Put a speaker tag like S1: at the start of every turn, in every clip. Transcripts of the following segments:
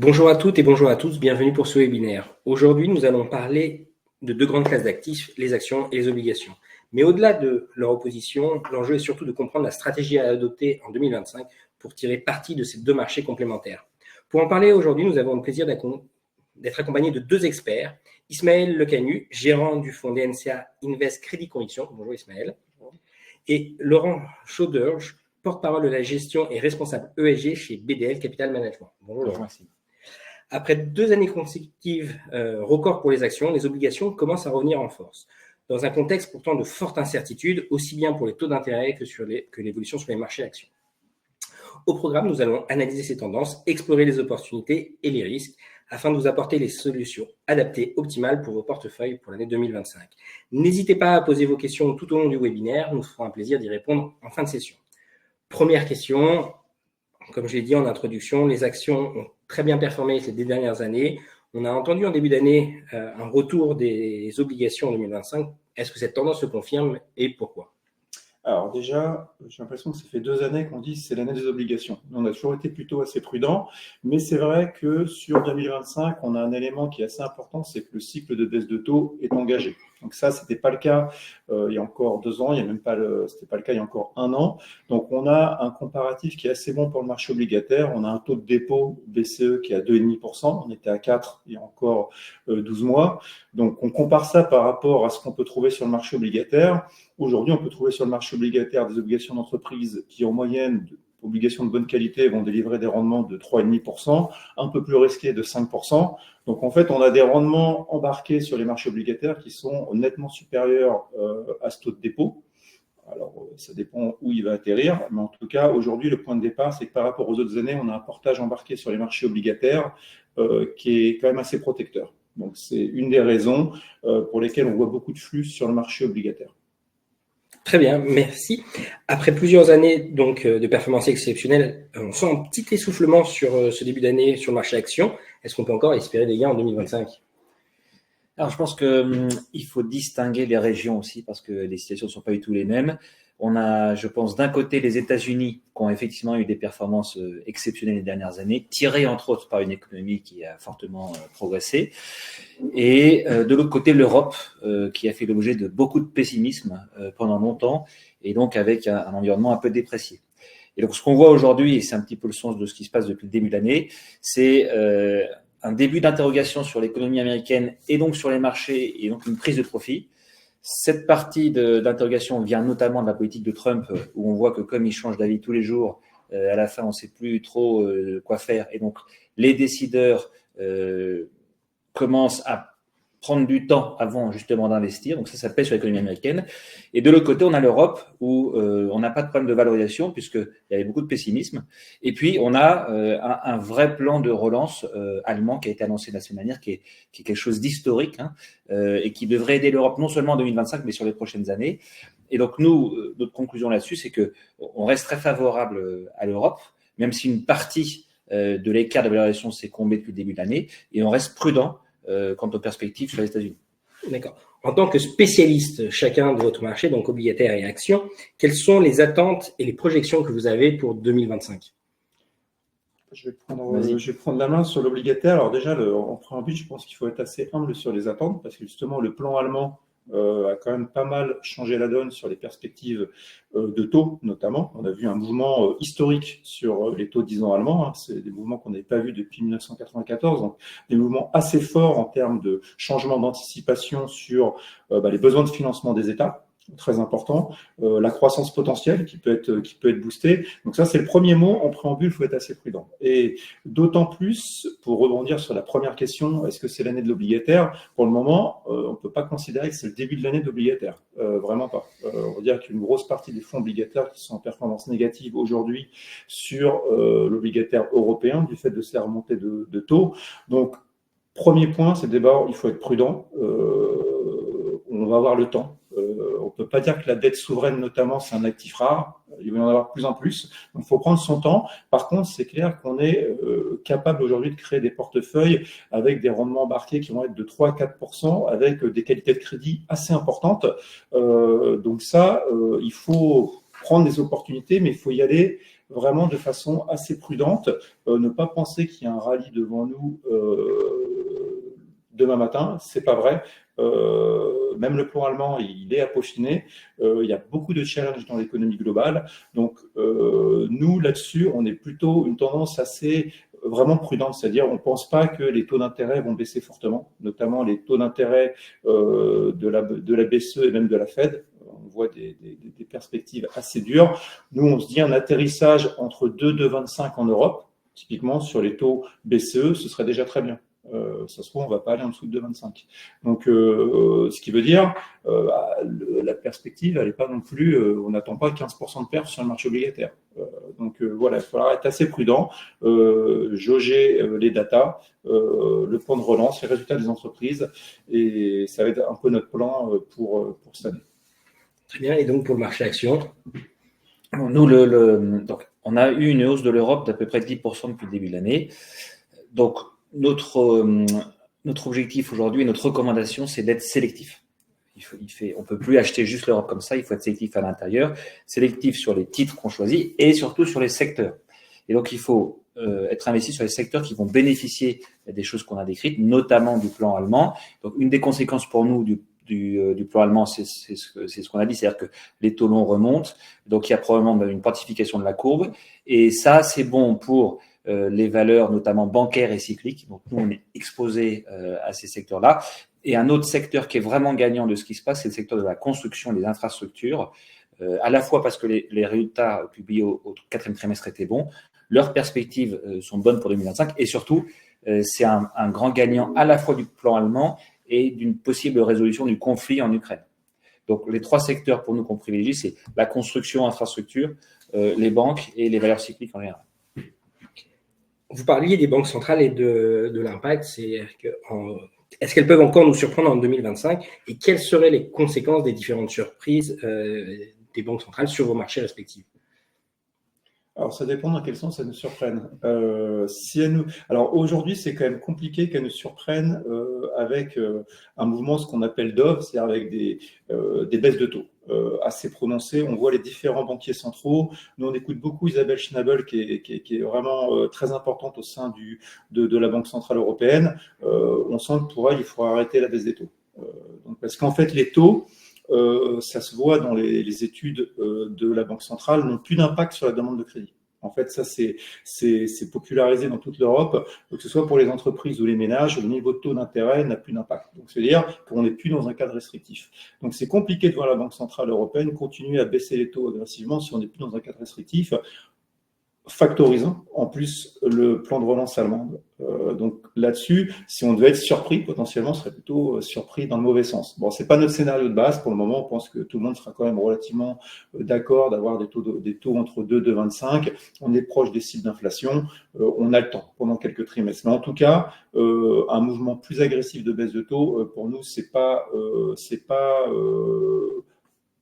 S1: Bonjour à toutes et bonjour à tous, bienvenue pour ce webinaire. Aujourd'hui, nous allons parler de deux grandes classes d'actifs, les actions et les obligations. Mais au-delà de leur opposition, l'enjeu est surtout de comprendre la stratégie à adopter en 2025 pour tirer parti de ces deux marchés complémentaires. Pour en parler aujourd'hui, nous avons le plaisir d'être accompagnés de deux experts. Ismaël Lecanu, gérant du fonds DNCA Invest Crédit Conviction. Bonjour Ismaël. Et Laurent Chauderge, porte-parole de la gestion et responsable ESG chez BDL Capital Management. Bonjour Laurent. Merci. Après 2 années consécutives records pour les actions, les obligations commencent à revenir en force, dans un contexte pourtant de forte incertitude, aussi bien pour les taux d'intérêt que l'évolution sur les marchés actions. Au programme, nous allons analyser ces tendances, explorer les opportunités et les risques, afin de vous apporter les solutions adaptées, optimales pour vos portefeuilles pour l'année 2025. N'hésitez pas à poser vos questions tout au long du webinaire, nous ferons un plaisir d'y répondre en fin de session. Première question, comme je l'ai dit en introduction, les actions ont très bien performé ces 2 dernières années. On a entendu en début d'année un retour des obligations en 2025. Est-ce que cette tendance se confirme et pourquoi ?
S2: Alors déjà, j'ai l'impression que ça fait 2 années qu'on dit que c'est l'année des obligations. On a toujours été plutôt assez prudent, mais c'est vrai que sur 2025, on a un élément qui est assez important, c'est que le cycle de baisse de taux est engagé. Donc ça, c'était pas le cas il y a encore 2 ans, c'était pas le cas il y a encore 1 an. Donc on a un comparatif qui est assez bon pour le marché obligataire. On a un taux de dépôt BCE qui est à 2,5%. On était à 4 il y a encore 12 mois. Donc on compare ça par rapport à ce qu'on peut trouver sur le marché obligataire. Aujourd'hui, on peut trouver sur le marché obligataire des obligations d'entreprise qui, en moyenne, obligations de bonne qualité, vont délivrer des rendements de 3,5%, un peu plus risqués de 5%. Donc, en fait, on a des rendements embarqués sur les marchés obligataires qui sont nettement supérieurs à ce taux de dépôt. Alors, ça dépend où il va atterrir, mais en tout cas, aujourd'hui, le point de départ, c'est que par rapport aux autres années, on a un portage embarqué sur les marchés obligataires qui est quand même assez protecteur. Donc, c'est une des raisons pour lesquelles on voit beaucoup de flux sur le marché obligataire.
S1: Très bien, merci. Après plusieurs années donc de performances exceptionnelles, on sent un petit essoufflement sur ce début d'année sur le marché action. Est-ce qu'on peut encore espérer des gains en 2025 ?
S3: Alors, je pense qu'il faut distinguer les régions aussi parce que les situations ne sont pas du tout les mêmes. On a, je pense, d'un côté les États-Unis qui ont effectivement eu des performances exceptionnelles les dernières années, tirées entre autres par une économie qui a fortement progressé. Et de l'autre côté, l'Europe qui a fait l'objet de beaucoup de pessimisme pendant longtemps et donc avec un environnement un peu déprécié. Et donc, ce qu'on voit aujourd'hui, et c'est un petit peu le sens de ce qui se passe depuis le début de l'année, c'est un début d'interrogation sur l'économie américaine et donc sur les marchés et donc une prise de profit. Cette partie d'interrogation vient notamment de la politique de Trump où on voit que comme il change d'avis tous les jours, à la fin on ne sait plus trop quoi faire et donc les décideurs commencent à prendre du temps avant justement d'investir, donc ça pèse sur l'économie américaine. Et de l'autre côté, on a l'Europe où on n'a pas de problème de valorisation puisqu'il y avait beaucoup de pessimisme. Et puis, on a un vrai plan de relance allemand qui a été annoncé la semaine dernière, qui est quelque chose d'historique et qui devrait aider l'Europe non seulement en 2025, mais sur les prochaines années. Et donc, nous, notre conclusion là-dessus, c'est qu'on reste très favorable à l'Europe, même si une partie de l'écart de valorisation s'est comblée depuis le début de l'année, et on reste prudent quant aux perspectives sur les États-Unis.
S1: D'accord. En tant que spécialiste chacun de votre marché, donc obligataire et actions, quelles sont les attentes et les projections que vous avez pour 2025 ?
S2: Je vais prendre la main sur l'obligataire. Alors déjà, en préambule, je pense qu'il faut être assez humble sur les attentes parce que justement, le plan allemand a quand même pas mal changé la donne sur les perspectives de taux, notamment. On a vu un mouvement historique sur les taux de 10 ans allemands. C'est des mouvements qu'on n'avait pas vus depuis 1994. Donc, des mouvements assez forts en termes de changement d'anticipation sur les besoins de financement des États. Très important, la croissance potentielle qui peut être boostée. Donc ça, c'est le premier mot. En préambule, il faut être assez prudent. Et d'autant plus, pour rebondir sur la première question, est-ce que c'est l'année de l'obligataire ? Pour le moment, on ne peut pas considérer que c'est le début de l'année de l'obligataire. Vraiment pas. On va dire qu'une grosse partie des fonds obligataires qui sont en performance négative aujourd'hui sur l'obligataire européen du fait de ces remontées de taux. Donc, premier point, c'est d'abord, il faut être prudent. On va avoir le temps. On ne peut pas dire que la dette souveraine, notamment, c'est un actif rare. Il va y en avoir de plus en plus. Donc, il faut prendre son temps. Par contre, c'est clair qu'on est capable aujourd'hui de créer des portefeuilles avec des rendements embarqués qui vont être de 3 à 4%, avec des qualités de crédit assez importantes. Donc ça, il faut prendre des opportunités, mais il faut y aller vraiment de façon assez prudente. Ne pas penser qu'il y a un rallye devant nous demain matin, c'est pas vrai. Même le plan allemand, il est à peaufiner. Il y a beaucoup de challenges dans l'économie globale. Donc, nous, là-dessus, on est plutôt une tendance assez vraiment prudente, c'est-à-dire on ne pense pas que les taux d'intérêt vont baisser fortement, notamment les taux d'intérêt de la BCE et même de la Fed. On voit des perspectives assez dures. Nous, on se dit un atterrissage entre 2,25 en Europe, typiquement sur les taux BCE, ce serait déjà très bien. Ça se trouve, on ne va pas aller en dessous de 2,25. Donc, ce qui veut dire, la perspective, elle n'est pas non plus, on n'attend pas 15% de perf sur le marché obligataire. Donc, voilà, il va falloir être assez prudent, jauger les datas, le plan de relance, les résultats des entreprises, et ça va être un peu notre plan pour cette année.
S1: Très bien, et donc pour le marché action?
S3: Nous, donc, on a eu une hausse de l'Europe d'à peu près 10% depuis le début de l'année. Donc, notre objectif aujourd'hui et notre recommandation, c'est d'être sélectif. On ne peut plus acheter juste l'Europe comme ça, il faut être sélectif à l'intérieur, sélectif sur les titres qu'on choisit et surtout sur les secteurs. Et donc, il faut être investi sur les secteurs qui vont bénéficier des choses qu'on a décrites, notamment du plan allemand. Donc, une des conséquences pour nous du plan allemand, c'est ce qu'on a dit, c'est-à-dire que les taux longs remontent, donc il y a probablement une quantification de la courbe, et ça, c'est bon pour les valeurs notamment bancaires et cycliques. Donc, nous, on est exposé à ces secteurs-là. Et un autre secteur qui est vraiment gagnant de ce qui se passe, c'est le secteur de la construction et des infrastructures, à la fois parce que les résultats publiés au quatrième trimestre étaient bons, leurs perspectives sont bonnes pour 2025, et surtout, c'est un grand gagnant à la fois du plan allemand et d'une possible résolution du conflit en Ukraine. Donc, les trois secteurs pour nous qu'on privilégie, c'est la construction, infrastructure, les banques et les valeurs cycliques en général.
S1: Vous parliez des banques centrales et de l'impact. Est-ce qu'elles peuvent encore nous surprendre en 2025? Et quelles seraient les conséquences des différentes surprises des banques centrales sur vos marchés respectifs?
S2: Alors, ça dépend dans quel sens elles nous surprennent. Alors, aujourd'hui, c'est quand même compliqué qu'elles nous surprennent avec un mouvement, ce qu'on appelle dove, c'est-à-dire avec des baisses de taux assez prononcées. On voit les différents banquiers centraux. Nous, on écoute beaucoup Isabelle Schnabel, qui est vraiment très importante au sein de la Banque centrale européenne. On sent que pour elle, il faut arrêter la baisse des taux. Parce qu'en fait, les taux, ça se voit dans les études de la Banque centrale, n'ont plus d'impact sur la demande de crédit. En fait, ça, c'est popularisé dans toute l'Europe, que ce soit pour les entreprises ou les ménages, le niveau de taux d'intérêt n'a plus d'impact. Donc, c'est-à-dire qu'on n'est plus dans un cadre restrictif. Donc, c'est compliqué de voir la Banque centrale européenne continuer à baisser les taux agressivement si on n'est plus dans un cadre restrictif, factorisant en plus le plan de relance allemande. Donc là-dessus, si on devait être surpris, potentiellement, on serait plutôt surpris dans le mauvais sens. Bon, c'est pas notre scénario de base. Pour le moment, on pense que tout le monde sera quand même relativement d'accord d'avoir des taux entre 2 et 2,25. On est proche des cibles d'inflation. On a le temps pendant quelques trimestres. Mais en tout cas, un mouvement plus agressif de baisse de taux, pour nous, c'est pas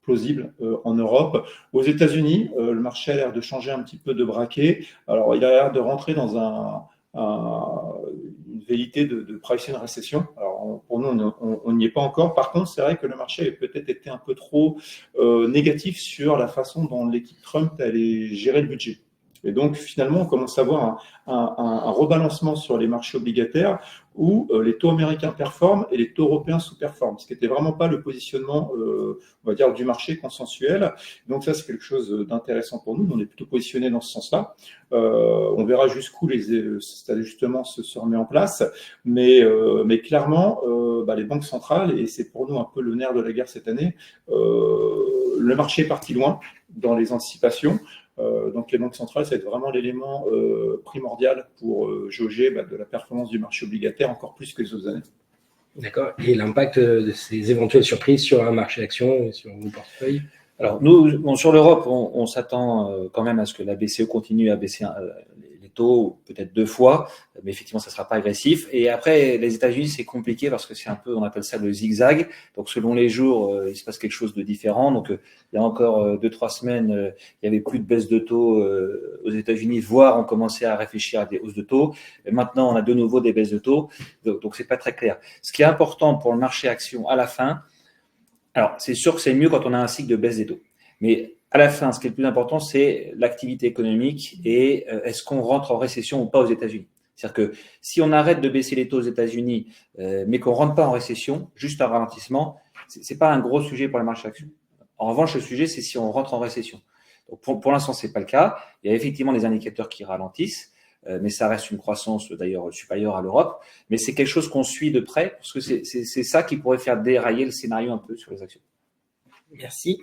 S2: plausible en Europe. Aux États-Unis, le marché a l'air de changer un petit peu de braquet. Alors, il a l'air de rentrer dans une velléité de pricer une récession. Alors, pour nous, on n'y est pas encore. Par contre, c'est vrai que le marché a peut-être été un peu trop négatif sur la façon dont l'équipe Trump allait gérer le budget. Et donc, finalement, on commence à voir un rebalancement sur les marchés obligataires où les taux américains performent et les taux européens sous-performent, ce qui n'était vraiment pas le positionnement, on va dire, du marché consensuel. Donc ça, c'est quelque chose d'intéressant pour nous. On est plutôt positionné dans ce sens-là. On verra jusqu'où cet ajustement se remet en place. Mais clairement, les banques centrales, et c'est pour nous un peu le nerf de la guerre cette année, le marché est parti loin dans les anticipations. Donc les banques centrales, ça va être vraiment l'élément primordial pour jauger de la performance du marché obligataire encore plus que les autres années.
S1: D'accord. Et l'impact de ces éventuelles surprises sur un marché d'action et sur vos portefeuilles?
S3: Alors nous, sur l'Europe, on s'attend quand même à ce que la BCE continue à baisser les taux peut-être 2 fois, mais effectivement, ça ne sera pas agressif. Et après, les États-Unis, c'est compliqué parce que c'est un peu, on appelle ça le zigzag. Donc, selon les jours, il se passe quelque chose de différent. Donc, il y a encore 2-3 semaines, il y avait plus de baisse de taux aux États-Unis, voire on commençait à réfléchir à des hausses de taux. Et maintenant, on a de nouveau des baisses de taux. Donc, c'est pas très clair. Ce qui est important pour le marché action à la fin, alors, c'est sûr que c'est mieux quand on a un cycle de baisse des taux. Mais à la fin, ce qui est le plus important, c'est l'activité économique et est-ce qu'on rentre en récession ou pas aux États-Unis. C'est-à-dire que si on arrête de baisser les taux aux États-Unis, mais qu'on ne rentre pas en récession, juste un ralentissement, ce n'est pas un gros sujet pour les marchés actions. En revanche, le sujet, c'est si on rentre en récession. Donc pour l'instant, ce n'est pas le cas. Il y a effectivement des indicateurs qui ralentissent, mais ça reste une croissance d'ailleurs supérieure à l'Europe. Mais c'est quelque chose qu'on suit de près, parce que c'est ça qui pourrait faire dérailler le scénario un peu sur les actions.
S1: Merci.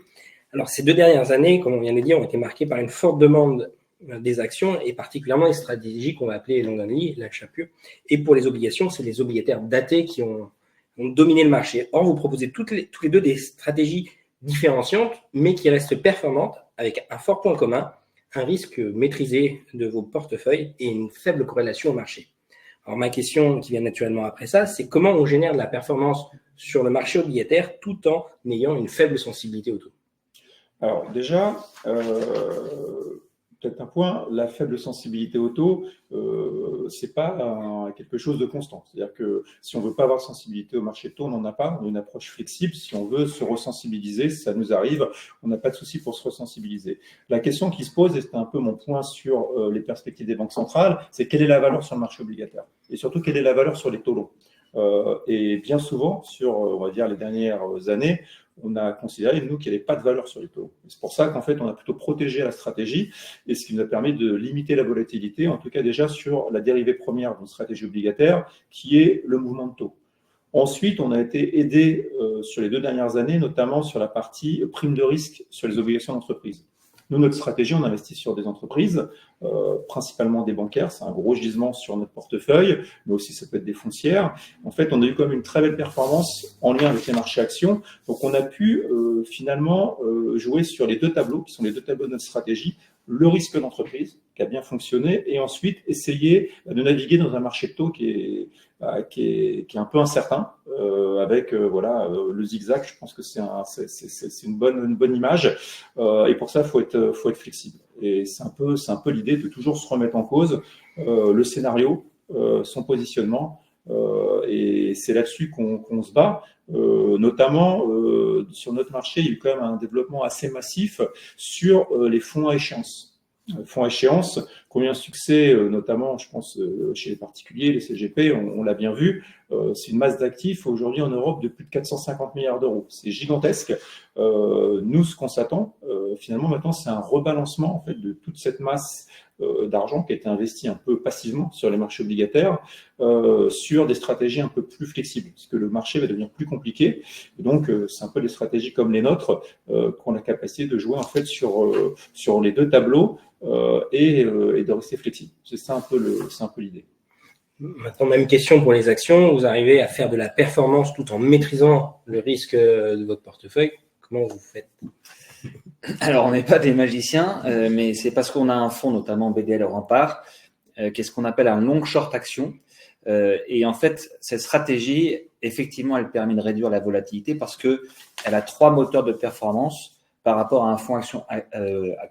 S1: Alors, ces 2 dernières années, comme on vient de dire, ont été marquées par une forte demande des actions et particulièrement les stratégies qu'on va appeler long only, l'achat pur. Et pour les obligations, c'est les obligataires datés qui ont dominé le marché. Or, vous proposez toutes les deux des stratégies différenciantes, mais qui restent performantes avec un fort point commun, un risque maîtrisé de vos portefeuilles et une faible corrélation au marché. Alors, ma question qui vient naturellement après ça, c'est comment on génère de la performance sur le marché obligataire tout en ayant une faible sensibilité au taux?
S2: Alors déjà, peut-être un point, la faible sensibilité au taux, c'est pas quelque chose de constant. C'est-à-dire que si on veut pas avoir sensibilité au marché de taux, on n'en a pas. On a une approche flexible. Si on veut se resensibiliser, ça nous arrive. On n'a pas de souci pour se resensibiliser. La question qui se pose, et c'était un peu mon point sur les perspectives des banques centrales, c'est quelle est la valeur sur le marché obligataire et surtout quelle est la valeur sur les taux longs. Et bien souvent, sur, on va dire, les dernières années, on a considéré, nous, qu'il n'y avait pas de valeur sur les taux. C'est pour ça qu'en fait, on a plutôt protégé la stratégie et ce qui nous a permis de limiter la volatilité, en tout cas déjà sur la dérivée première d'une stratégie obligataire, qui est le mouvement de taux. Ensuite, on a été aidé sur les 2 dernières années, notamment sur la partie prime de risque sur les obligations d'entreprise. Nous, notre stratégie, on investit sur des entreprises, principalement des bancaires. C'est un gros gisement sur notre portefeuille, mais aussi ça peut être des foncières. En fait, on a eu quand même une très belle performance en lien avec les marchés actions. Donc, on a pu finalement jouer sur les 2 tableaux, qui sont les 2 tableaux de notre stratégie. Le risque d'entreprise, qui a bien fonctionné, et ensuite essayer de naviguer dans un marché de taux qui est un peu incertain, avec le zigzag. Je pense que c'est une bonne image, et pour ça, faut être flexible. Et c'est un peu l'idée de toujours se remettre en cause le scénario, son positionnement, et c'est là-dessus qu'on se bat. Notamment sur notre marché, il y a eu quand même un développement assez massif sur les fonds à échéance. Fonds à échéance, combien de succès, notamment, je pense, chez les particuliers, les CGP, on l'a bien vu, c'est une masse d'actifs aujourd'hui en Europe de plus de 450 milliards d'euros. C'est gigantesque. Nous, ce qu'on s'attend, finalement, maintenant, c'est un rebalancement en fait, de toute cette masse d'argent qui a été investi un peu passivement sur les marchés obligataires, sur des stratégies un peu plus flexibles, parce que le marché va devenir plus compliqué. Et donc, c'est un peu des stratégies comme les nôtres qu'on a la capacité de jouer en fait sur les 2 tableaux et de rester flexible. C'est ça un peu l'idée.
S1: Maintenant, même question pour les actions. Vous arrivez à faire de la performance tout en maîtrisant le risque de votre portefeuille. Comment vous faites?
S3: Alors, on n'est pas des magiciens, mais c'est parce qu'on a un fonds, notamment BDL Rempart, qui est ce qu'on appelle un long short action. Et en fait, cette stratégie, effectivement, elle permet de réduire la volatilité parce qu'elle a 3 moteurs de performance par rapport à un fonds action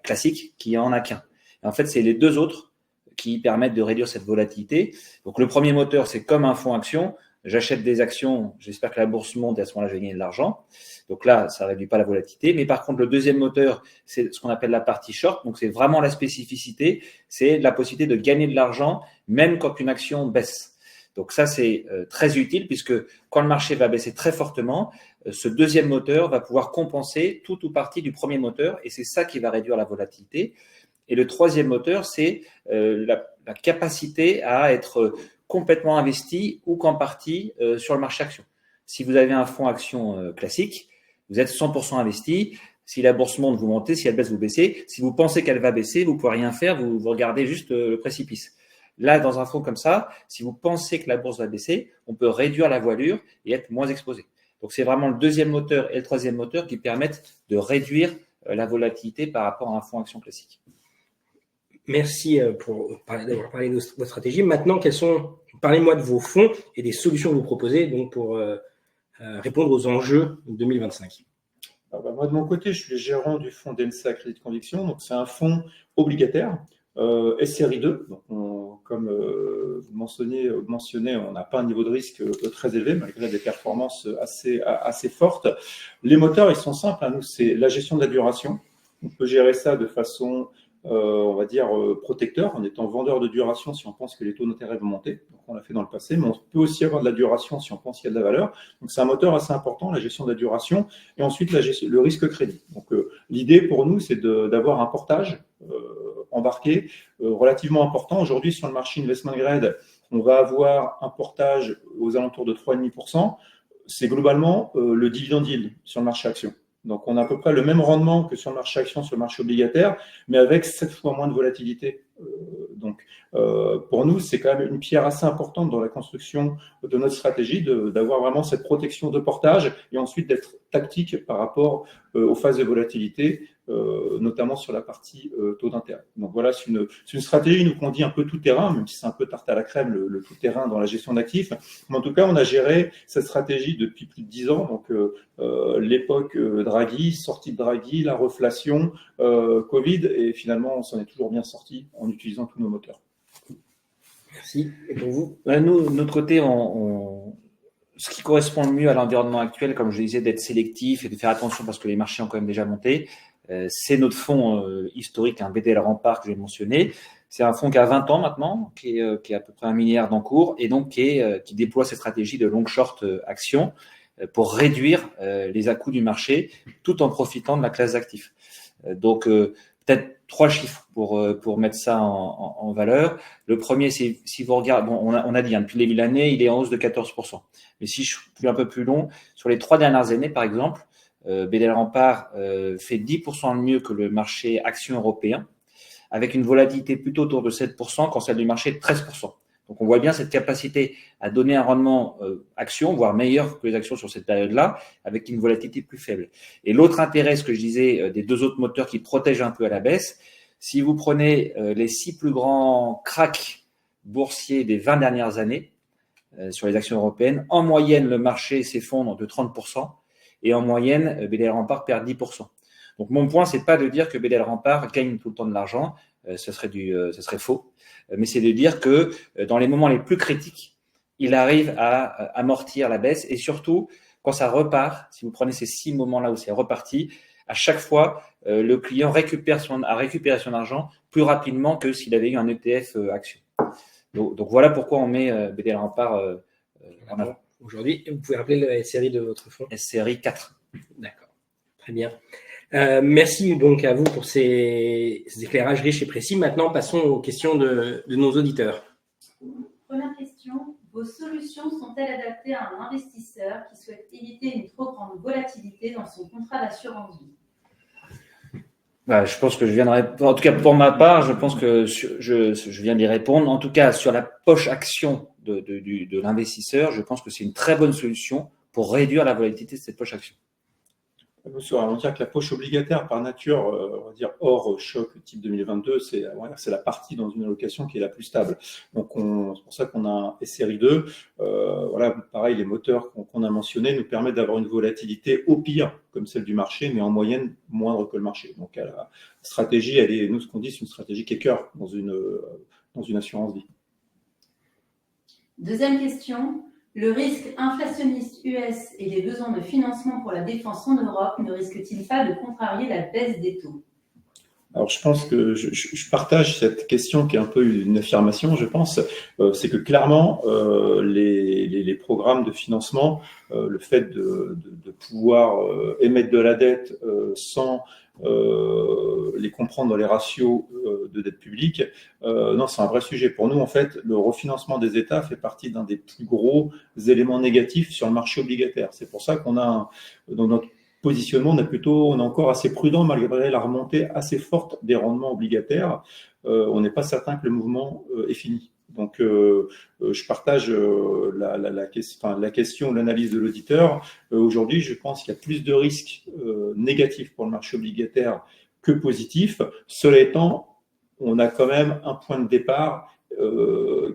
S3: classique qui en a qu'un. Et en fait, c'est les 2 autres qui permettent de réduire cette volatilité. Donc, le premier moteur, c'est comme un fonds action. J'achète des actions, j'espère que la bourse monte et à ce moment-là, je vais gagner de l'argent. Donc là, ça ne réduit pas la volatilité. Mais par contre, le deuxième moteur, c'est ce qu'on appelle la partie short. Donc, c'est vraiment la spécificité. C'est la possibilité de gagner de l'argent même quand une action baisse. Donc ça, c'est très utile puisque quand le marché va baisser très fortement, ce deuxième moteur va pouvoir compenser tout ou partie du premier moteur et c'est ça qui va réduire la volatilité. Et le troisième moteur, c'est la capacité à être complètement investi ou qu'en partie sur le marché action. Si vous avez un fonds action classique, vous êtes 100% investi. Si la bourse monte, vous montez. Si elle baisse, vous baissez. Si vous pensez qu'elle va baisser, vous ne pouvez rien faire. Vous regardez juste le précipice. Là, dans un fonds comme ça, si vous pensez que la bourse va baisser, on peut réduire la voilure et être moins exposé. Donc, c'est vraiment le deuxième moteur et le troisième moteur qui permettent de réduire la volatilité par rapport à un fonds action classique.
S1: Merci d'avoir parlé de votre stratégie. Maintenant, parlez-moi de vos fonds et des solutions que vous proposez donc, pour répondre aux enjeux 2025.
S2: Alors, moi, de mon côté, je suis le gérant du fonds DENSA Crédit de Conviction. Donc, c'est un fonds obligataire. SRI 2, donc comme vous mentionnez, on n'a pas un niveau de risque très élevé, malgré des performances assez fortes. Les moteurs, ils sont simples. Nous, c'est la gestion de la duration, On peut gérer ça de façon, on va dire, protecteur, en étant vendeur de duration si on pense que les taux d'intérêt vont monter. Donc, on l'a fait dans le passé, mais on peut aussi avoir de la duration si on pense qu'il y a de la valeur. Donc, c'est un moteur assez important, la gestion de la duration, et ensuite le risque crédit. Donc, l'idée pour nous, c'est d'avoir un portage embarqué relativement important. Aujourd'hui, sur le marché investment grade, on va avoir un portage aux alentours de 3,5%. C'est globalement le dividend yield sur le marché action. Donc, on a à peu près le même rendement que sur le marché action, sur le marché obligataire, mais avec 7 fois moins de volatilité. Donc, pour nous, c'est quand même une pierre assez importante dans la construction de notre stratégie, d'avoir vraiment cette protection de portage et ensuite d'être tactique par rapport aux phases de volatilité, notamment sur la partie taux d'intérêt. Donc voilà, c'est une stratégie nous qu'on dit un peu tout terrain, même si c'est un peu tarte à la crème le tout terrain dans la gestion d'actifs. Mais en tout cas, on a géré cette stratégie depuis plus de 10 ans. Donc l'époque Draghi, sortie de Draghi, la reflation, Covid, et finalement, on s'en est toujours bien sorti en utilisant tous nos moteurs.
S1: Merci. Et pour vous?
S3: Nous, de notre côté, ce qui correspond le mieux à l'environnement actuel, comme je disais, d'être sélectif et de faire attention parce que les marchés ont quand même déjà monté, c'est notre fonds historique, un BDL Rempart que j'ai mentionné. C'est un fonds qui a 20 ans maintenant, qui est à peu près 1 milliard d'encours et donc qui déploie cette stratégie de long short action pour réduire les à-coups du marché tout en profitant de la classe d'actifs. Donc, peut-être 3 chiffres pour mettre ça en valeur. Le premier, c'est si vous regardez, bon, on a dit, depuis le début de l'année, il est en hausse de 14%. Mais si je suis un peu plus long, sur les 3 dernières années, par exemple, BDL Rempart fait 10% de mieux que le marché action européen, avec une volatilité plutôt autour de 7% quand celle du marché est de 13%. Donc, on voit bien cette capacité à donner un rendement action, voire meilleur que les actions sur cette période-là, avec une volatilité plus faible. Et l'autre intérêt, ce que je disais, des 2 autres moteurs qui protègent un peu à la baisse, si vous prenez les 6 plus grands cracks boursiers des 20 dernières années sur les actions européennes, en moyenne, le marché s'effondre de 30% et en moyenne, BDL Rempart perd 10%. Donc, mon point, c'est pas de dire que BDL Rempart gagne tout le temps de l'argent, ce serait faux. Mais c'est de dire que dans les moments les plus critiques, il arrive à amortir la baisse et surtout, quand ça repart, si vous prenez ces 6 moments-là où c'est reparti, à chaque fois, le client a récupéré son argent plus rapidement que s'il avait eu un ETF action. Donc voilà pourquoi on met BDL Rempart en avant.
S1: Aujourd'hui, vous pouvez rappeler la SCRI de votre fonds?
S3: SCRI 4.
S1: D'accord, très bien. Merci donc à vous pour ces éclairages riches et précis. Maintenant, passons aux questions de nos auditeurs.
S4: Première question, vos solutions sont-elles adaptées à un investisseur qui souhaite éviter une trop grande volatilité dans son contrat d'assurance vie?
S3: Je pense que je viens de répondre. En tout cas, pour ma part, je pense que je viens d'y répondre. En tout cas, sur la poche action de l'investisseur, je pense que c'est une très bonne solution pour réduire la volatilité de cette poche action.
S2: On va dire que la poche obligataire, par nature, on va dire hors choc type 2022, c'est la partie dans une allocation qui est la plus stable. Donc, c'est pour ça qu'on a un SRI 2. Voilà, pareil, les moteurs qu'on a mentionnés nous permettent d'avoir une volatilité au pire, comme celle du marché, mais en moyenne moindre que le marché. Donc, la stratégie, nous, ce qu'on dit, c'est une stratégie qui est cœur dans une assurance vie.
S4: Deuxième question. Le risque inflationniste US et les besoins de financement pour la défense en Europe ne risquent-ils pas de contrarier la baisse des taux?
S2: Alors, je pense que je partage cette question qui est un peu une affirmation, je pense. C'est que clairement, les programmes de financement, le fait de pouvoir émettre de la dette sans les comprendre dans les ratios de dette publique, non, c'est un vrai sujet. Pour nous, en fait, le refinancement des États fait partie d'un des plus gros éléments négatifs sur le marché obligataire. C'est pour ça qu'on a, dans notre positionnement, on est encore assez prudent malgré la remontée assez forte des rendements obligataires. On n'est pas certain que le mouvement est fini. Donc, je partage la question, l'analyse de l'auditeur. Aujourd'hui, je pense qu'il y a plus de risques négatifs pour le marché obligataire que positifs. Cela étant, on a quand même un point de départ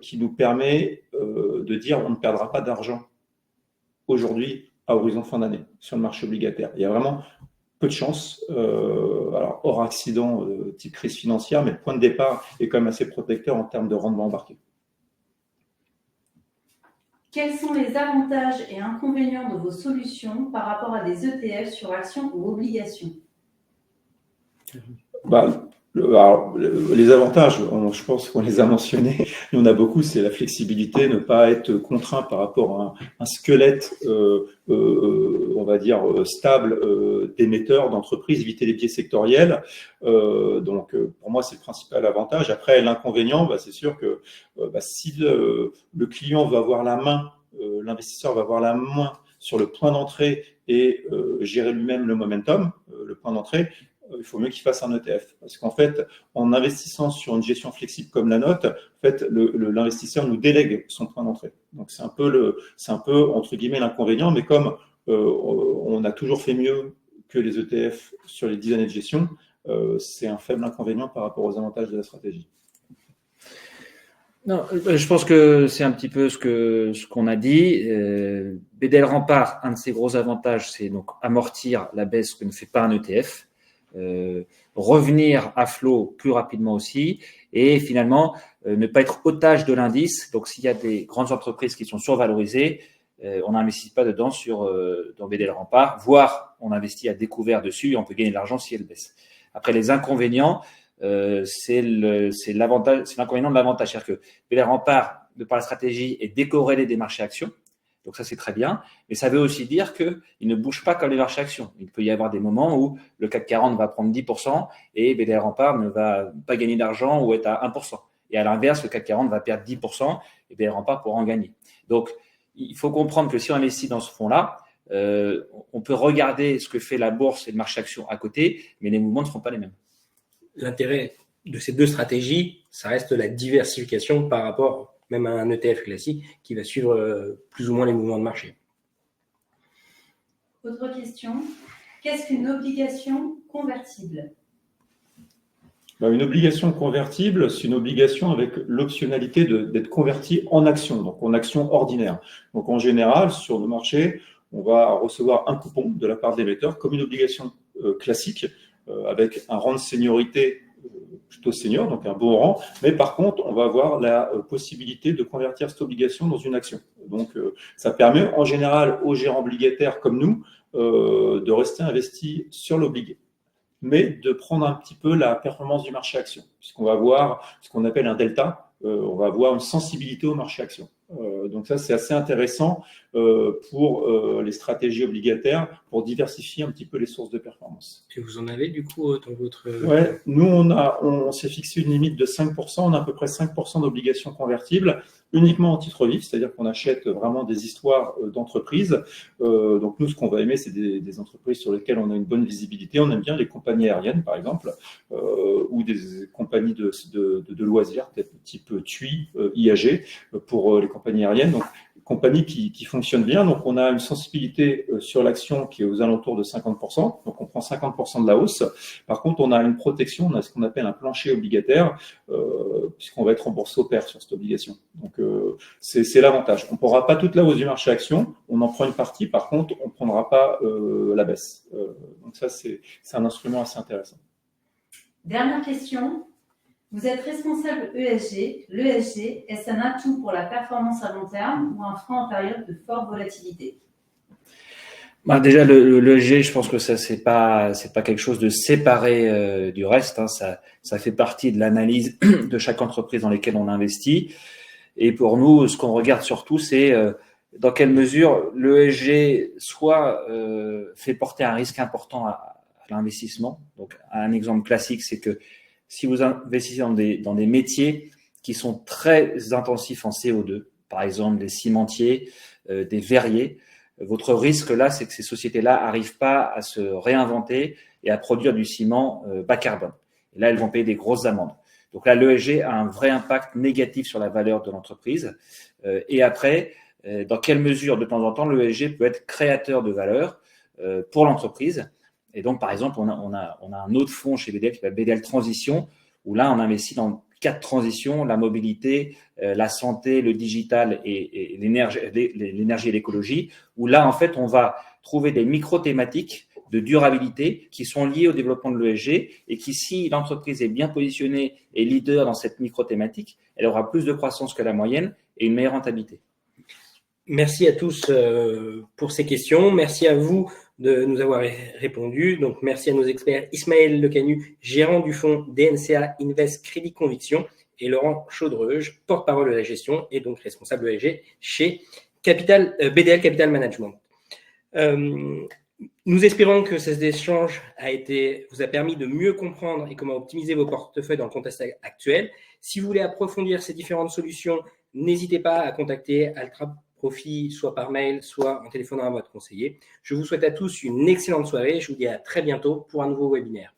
S2: qui nous permet de dire on ne perdra pas d'argent aujourd'hui à horizon fin d'année sur le marché obligataire. Il y a vraiment peu de chance, alors hors accident type crise financière, mais le point de départ est quand même assez protecteur en termes de rendement embarqué.
S4: Quels sont les avantages et inconvénients de vos solutions par rapport à des ETF sur actions ou obligations?
S2: Les avantages, je pense qu'on les a mentionnés. Il y en a beaucoup, c'est la flexibilité, ne pas être contraint par rapport à un squelette, on va dire, stable d'émetteurs, d'entreprises, éviter les biais sectoriels. Donc, pour moi, c'est le principal avantage. Après, l'inconvénient, c'est sûr que si le client va avoir la main, l'investisseur va avoir la main sur le point d'entrée et gérer lui-même le momentum, le point d'entrée, il faut mieux qu'il fasse un ETF. Parce qu'en fait, en investissant sur une gestion flexible comme la nôtre, en fait, l'investisseur nous délègue son point d'entrée. Donc, c'est un peu, entre guillemets, l'inconvénient. Mais comme on a toujours fait mieux que les ETF sur les 10 années de gestion, c'est un faible inconvénient par rapport aux avantages de la stratégie.
S3: Non, je pense que c'est un petit peu ce qu'on a dit. BDL Rempart, un de ses gros avantages, c'est donc amortir la baisse que ne fait pas un ETF. Revenir à flot plus rapidement aussi et finalement ne pas être otage de l'indice. Donc s'il y a des grandes entreprises qui sont survalorisées, on n'investit pas dedans dans BDL Rempart, voire on investit à découvert dessus et on peut gagner de l'argent si elle baisse. Après, les inconvénients, c'est l'inconvénient de l'avantage, c'est-à-dire que BDL Rempart, de par la stratégie, est décorrélé des marchés actions. Donc ça, c'est très bien. Mais ça veut aussi dire qu'il ne bouge pas comme les marchés actions. Il peut y avoir des moments où le CAC 40 va prendre 10% et BDL Rempart ne va pas gagner d'argent ou être à 1%. Et à l'inverse, le CAC 40 va perdre 10% et BDL Rempart pourra en gagner. Donc, il faut comprendre que si on investit dans ce fonds-là, on peut regarder ce que fait la bourse et le marché actions à côté, mais les mouvements ne seront pas les mêmes.
S1: L'intérêt de ces deux stratégies, ça reste la diversification par rapport même à un ETF classique qui va suivre plus ou moins les mouvements de marché.
S4: Autre question, qu'est-ce qu'une obligation convertible ?
S2: Une obligation convertible, c'est une obligation avec l'optionnalité d'être convertie en action, donc en action ordinaire. Donc en général, sur le marché, on va recevoir un coupon de la part de l'émetteur comme une obligation classique avec un rang de seniorité plutôt senior, donc un beau rang, mais par contre, on va avoir la possibilité de convertir cette obligation dans une action. Donc, ça permet en général aux gérants obligataires comme nous de rester investis sur l'obligé, mais de prendre un petit peu la performance du marché action, puisqu'on va avoir ce qu'on appelle un delta, on va avoir une sensibilité au marché action. Donc ça, c'est assez intéressant pour les stratégies obligataires, pour diversifier un petit peu les sources de performance.
S1: Et vous en avez du coup dans votre…
S2: Ouais, nous, on s'est fixé une limite de 5%, on a à peu près 5% d'obligations convertibles, uniquement en titre vif, c'est-à-dire qu'on achète vraiment des histoires d'entreprises. Donc nous, ce qu'on va aimer, c'est des entreprises sur lesquelles on a une bonne visibilité. On aime bien les compagnies aériennes, par exemple, ou des compagnies de loisirs, type TUI, IAG, pour les compagnies aériennes. Donc, compagnie qui fonctionne bien. Donc, on a une sensibilité sur l'action qui est aux alentours de 50%. Donc, on prend 50% de la hausse. Par contre, on a une protection, on a ce qu'on appelle un plancher obligataire, puisqu'on va être remboursé au pair sur cette obligation. Donc, c'est l'avantage. On ne prendra pas toute la hausse du marché action. On en prend une partie. Par contre, on ne prendra pas la baisse. Donc, ça, c'est un instrument assez intéressant.
S4: Dernière question. Vous êtes responsable ESG. L'ESG, est-ce un atout pour la performance à long terme ou un frein en période de forte volatilité ?
S3: Déjà, l'ESG, je pense que ça, c'est pas quelque chose de séparé du reste. Hein. Ça fait partie de l'analyse de chaque entreprise dans laquelle on investit. Et pour nous, ce qu'on regarde surtout, c'est dans quelle mesure l'ESG soit fait porter un risque important à l'investissement. Donc, un exemple classique, c'est que si vous investissez dans des métiers qui sont très intensifs en CO2, par exemple des cimentiers, des verriers, votre risque là, c'est que ces sociétés-là n'arrivent pas à se réinventer et à produire du ciment bas carbone. Et là, elles vont payer des grosses amendes. Donc là, l'ESG a un vrai impact négatif sur la valeur de l'entreprise. Et après, dans quelle mesure, de temps en temps, l'ESG peut être créateur de valeur pour l'entreprise. Et donc, par exemple, on a un autre fonds chez BDL qui s'appelle BDL Transition, où là, on investit dans 4 transitions, la mobilité, la santé, le digital et l'énergie et l'écologie, où là, en fait, on va trouver des micro-thématiques de durabilité qui sont liées au développement de l'ESG et qui, si l'entreprise est bien positionnée et leader dans cette micro-thématique, elle aura plus de croissance que la moyenne et une meilleure rentabilité.
S1: Merci à tous pour ces questions. Merci à vous de nous avoir répondu. Donc, merci à nos experts Ismaël Lecanu, gérant du fonds DNCA Invest Crédit Conviction, et Laurent Chaudreuge, porte-parole de la gestion et donc responsable ESG chez BDL Capital Management. Nous espérons que cet échange vous a permis de mieux comprendre et comment optimiser vos portefeuilles dans le contexte actuel. Si vous voulez approfondir ces différentes solutions, n'hésitez pas à contacter Altra Profit, soit par mail, soit en téléphonant à votre conseiller. Je vous souhaite à tous une excellente soirée. Je vous dis à très bientôt pour un nouveau webinaire.